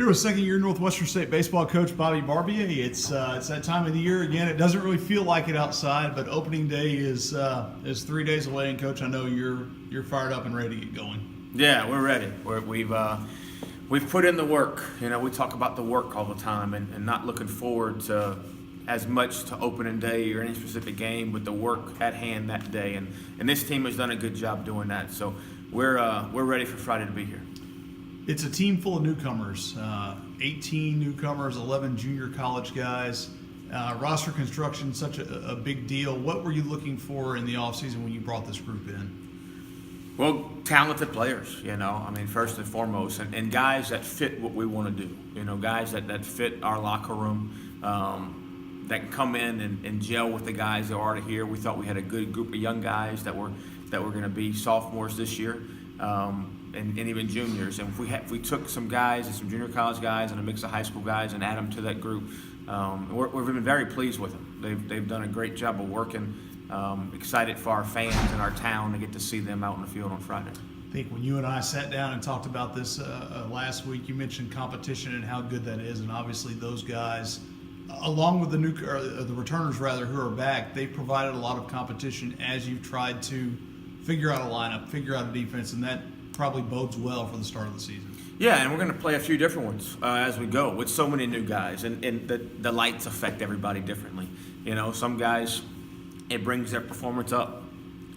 Here with second-year Northwestern State baseball coach Bobby Barbier. It's that time of the year again. It doesn't really feel like it outside, but opening day is 3 days away. And coach, I know you're fired up and ready to get going. Yeah, we're ready. We've put in the work. You know, we talk about the work all the time, and not looking forward to as much to opening day or any specific game, but the work at hand that day. And this team has done a good job doing that. So we're ready for Friday to be here. It's a team full of newcomers, 18 newcomers, 11 junior college guys. Roster construction, such a big deal. What were you looking for in the offseason when you brought this group in? Well, talented players, you know. I mean, first and foremost, and guys that fit what we want to do. You know, guys that fit our locker room, that can come in and gel with the guys that are already here. We thought we had a good group of young guys that were going to be sophomores this year. And even juniors, and if we took some guys and some junior college guys and a mix of high school guys and add them to that group, we've been very pleased with them. They've done a great job of working. Excited for our fans and our town to get to see them out in the field on Friday. I think when you and I sat down and talked about this last week, you mentioned competition and how good that is, and obviously those guys, along with the returners rather who are back, they provided a lot of competition as you've tried to figure out a lineup, figure out a defense, and that probably bodes well for the start of the season. Yeah, and we're going to play a few different ones as we go with so many new guys, and the lights affect everybody differently. You know, some guys, it brings their performance up.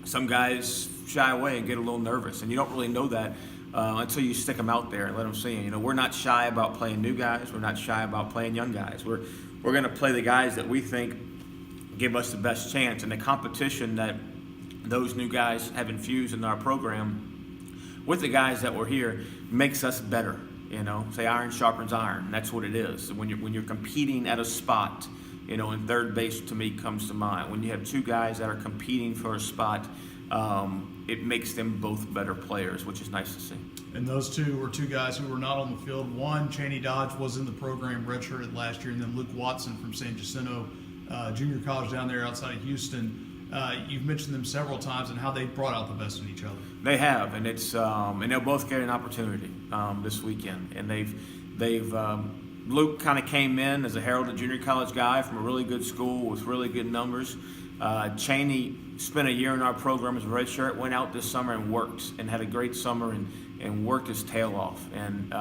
Some guys shy away and get a little nervous, and you don't really know that until you stick them out there and let them see. You know, we're not shy about playing new guys. We're not shy about playing young guys. We're going to play the guys that we think give us the best chance, and the competition that those new guys have infused in our program with the guys that were here makes us better. You know, say iron sharpens iron. That's what it is. When you're competing at a spot, you know, and third base to me comes to mind. When you have two guys that are competing for a spot, it makes them both better players, which is nice to see. And those two were two guys who were not on the field. One, Chaney Dodge, was in the program, redshirted last year, and then Luke Watson from San Jacinto, junior college down there outside of Houston. You've mentioned them several times and how they brought out the best in each other. They have, and it's and they'll both get an opportunity this weekend. And they've Luke kind of came in as a heralded junior college guy from a really good school with really good numbers. Chaney spent a year in our program as a redshirt, went out this summer and worked and had a great summer and worked his tail off, and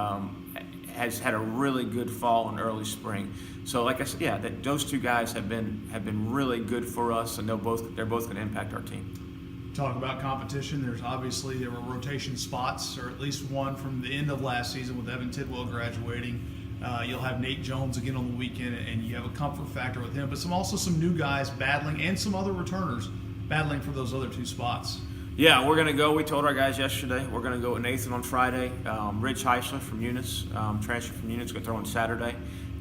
has had a really good fall and early spring. So, like I said, yeah, those two guys have been really good for us, and they're both going to impact our team. Talk about competition. There were rotation spots, or at least one from the end of last season with Evan Tidwell graduating. You'll have Nate Jones again on the weekend, and you have a comfort factor with him, but also some new guys battling, and some other returners battling for those other two spots. Yeah, we're going to go. We told our guys yesterday we're going to go with Nathan on Friday. Rich Heisler from Eunice, transfer from Eunice, going to throw on Saturday.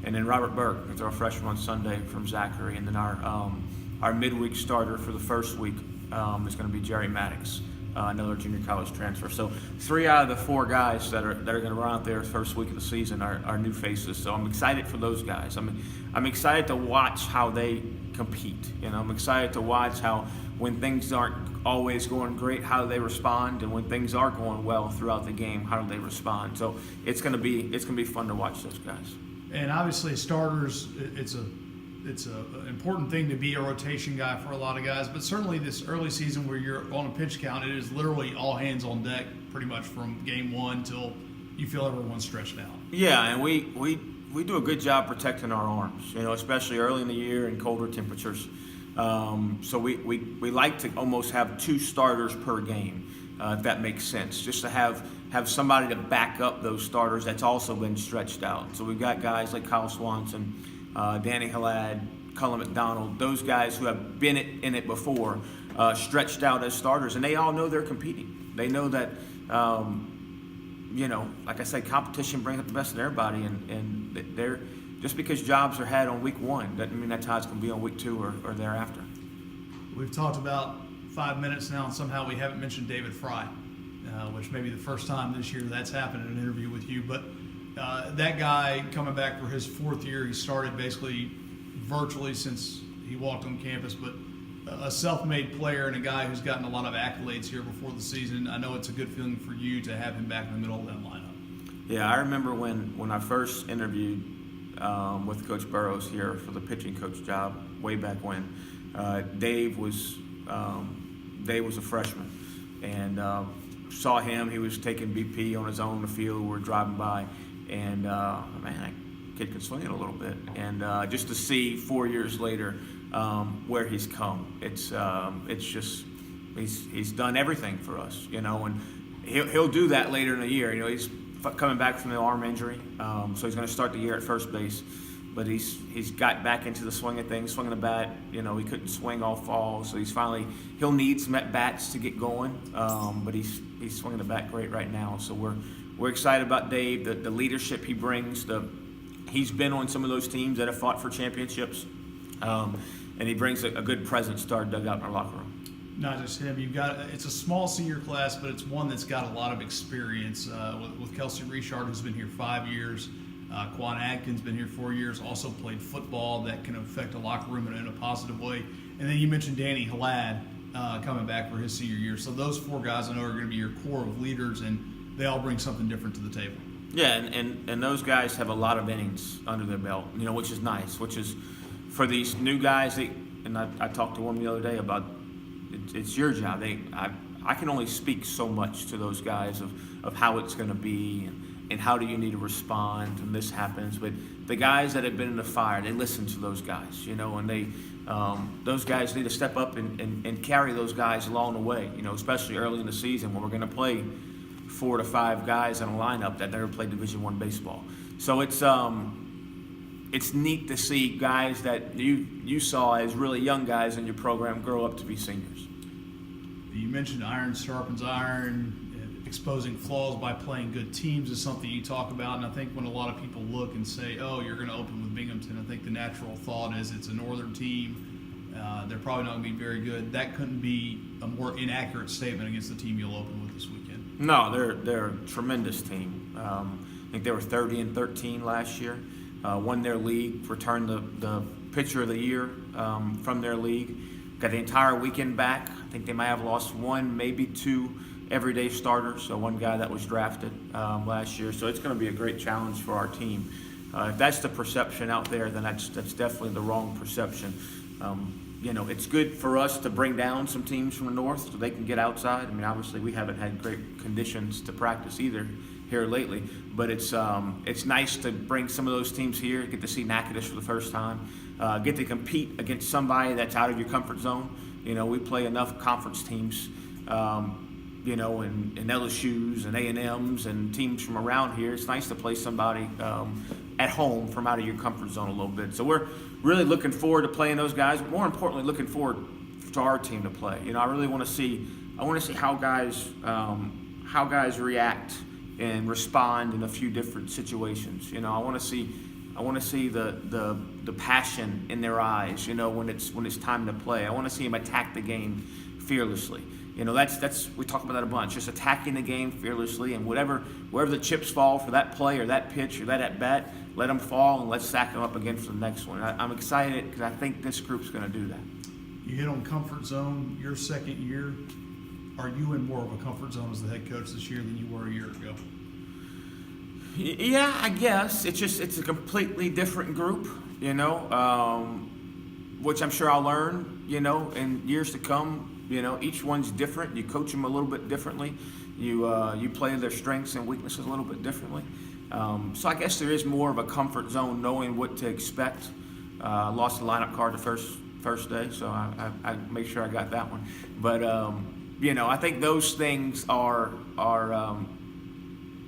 And then Robert Burke, going to throw a freshman on Sunday from Zachary. And then our midweek starter for the first week is going to be Jerry Maddox, another junior college transfer. So 3 out of the 4 guys that are going to run out there first week of the season are new faces. So I'm excited for those guys. I'm excited to watch how they compete. You know, I'm excited to watch how when things aren't always going great, how they respond, and when things are going well throughout the game, how do they respond? So it's going to be fun to watch those guys. And obviously, starters, it's an important thing to be a rotation guy for a lot of guys. But certainly, this early season where you're on a pitch count, it is literally all hands on deck, pretty much from game one till you feel everyone's stretched out. Yeah, and we do a good job protecting our arms, you know, especially early in the year and colder temperatures. So we like to almost have 2 starters per game, if that makes sense, just to have somebody to back up those starters that's also been stretched out. So we've got guys like Kyle Swanson, Danny Halad, Cullen McDonald, those guys who have been in it before, stretched out as starters, and they all know they're competing. They know that, you know, like I said, competition brings up the best in everybody, and they're just because jobs are had on week 1 doesn't mean that's how it's going to be on week 2 or thereafter. We've talked about 5 minutes now, and somehow we haven't mentioned David Fry, which may be the first time this year that's happened in an interview with you. But that guy coming back for his 4th year, he started basically virtually since he walked on campus, but a self-made player and a guy who's gotten a lot of accolades here before the season. I know it's a good feeling for you to have him back in the middle of that lineup. Yeah, I remember when I first interviewed with Coach Burrows here for the pitching coach job way back when. Dave was a freshman, and saw him. He was taking BP on his own in the field. We were driving by, and man, that kid can swing it a little bit. And just to see 4 years later where he's come, it's just he's done everything for us, and he'll do that later in the year. He's coming back from the arm injury, so he's going to start the year at first base. But he's got back into the swing of things, swinging the bat. He couldn't swing all fall, so he'll need some at bats to get going. But he's swinging the bat great right now. So we're excited about Dave, the leadership he brings. He's been on some of those teams that have fought for championships, and he brings a good presence to our dugout in our locker room. Not just him. It's a small senior class, but it's one that's got a lot of experience. With Kelsey Richard, who's been here 5 years. Quan Adkins been here 4 years, also played football. That can affect a locker room in a positive way. And then you mentioned Danny Halad coming back for his senior year. So those 4 guys I know are going to be your core of leaders, and they all bring something different to the table. Yeah, and those guys have a lot of innings under their belt, which is nice, which is for these new guys. And I talked to one the other day about it's your job. I can only speak so much to those guys of how it's going to be and how do you need to respond when this happens. But the guys that have been in the fire, they listen to those guys, and those guys need to step up and carry those guys along the way, especially early in the season when we're going to play 4 to 5 guys in a lineup that never played Division I baseball. So it's neat to see guys that you saw as really young guys in your program grow up to be seniors. You mentioned iron sharpens iron. Exposing flaws by playing good teams is something you talk about, and I think when a lot of people look and say, oh, you're going to open with Binghamton, I think the natural thought is it's a northern team. They're probably not going to be very good. That couldn't be a more inaccurate statement against the team you'll open with this weekend. No, they're a tremendous team. I think they were 30-13 last year. Won their league, returned the pitcher of the year from their league. Got the entire weekend back. I think they might have lost 1, maybe 2 everyday starters, so 1 guy that was drafted last year. So it's going to be a great challenge for our team. If that's the perception out there, then that's definitely the wrong perception. It's good for us to bring down some teams from the north so they can get outside. I mean, obviously we haven't had great conditions to practice either here lately, but it's nice to bring some of those teams here, get to see Natchitoches for the first time, get to compete against somebody that's out of your comfort zone. We play enough conference teams, and LSUs and A&Ms and teams from around here. It's nice to play somebody at home from out of your comfort zone a little bit. So we're really looking forward to playing those guys, but more importantly, looking forward to our team to play. I really want to see how guys react and respond in a few different situations. I want to see the passion in their eyes, when it's time to play. I want to see them attack the game fearlessly. That's we talk about that a bunch. Just attacking the game fearlessly, and wherever the chips fall for that play or that pitch or that at bat, let them fall and let's stack them up again for the next one. I'm excited because I think this group's going to do that. You hit on comfort zone your second year. Are you in more of a comfort zone as the head coach this year than you were a year ago? Yeah, I guess it's a completely different group, which I'm sure I'll learn, in years to come. Each one's different. You coach them a little bit differently. You play their strengths and weaknesses a little bit differently. So I guess there is more of a comfort zone knowing what to expect. Lost the lineup card the first day, so I make sure I got that one. But I think those things are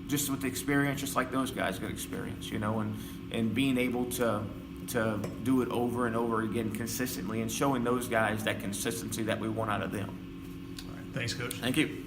just with the experience, just like those guys got experience, and being able to do it over and over again consistently and showing those guys that consistency that we want out of them. All right. Thanks, Coach. Thank you.